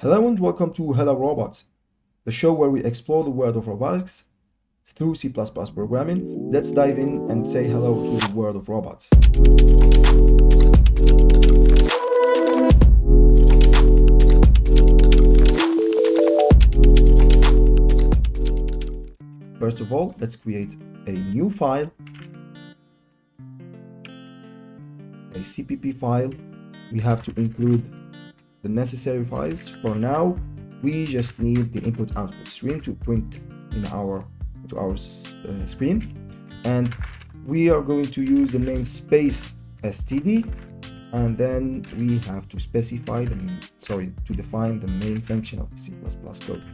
Hello and welcome to Hello Robots, the show where we explore the world of robotics through C++ programming. Let's dive in and say hello to the world of robots. First of all, let's create a new file, a CPP file. We have to include the necessary files. For now, we just need the input-output stream to print into our screen, and we are going to use the namespace std, and then we have to specify to define the main function of the C++ code.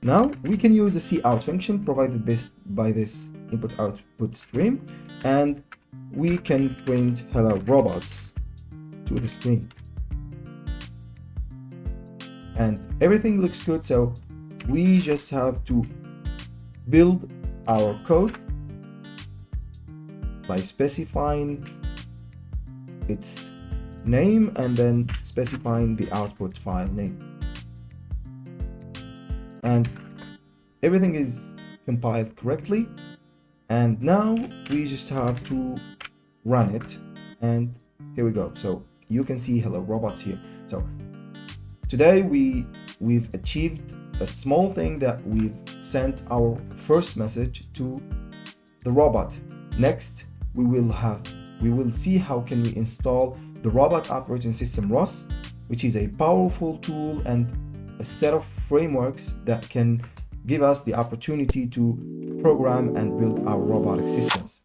Now we can use the cout function provided by this input-output stream, and we can print hello robots to the screen. And everything looks good, so we just have to build our code by specifying its name and then specifying the output file name. And everything is compiled correctly, and now we just have to run it, and here we go. So you can see hello robots here. So today we've achieved a small thing, that we've sent our first message to the robot. Next we will see how can we install the robot operating system ROS, which is a powerful tool and a set of frameworks that can give us the opportunity to program and build our robotic systems.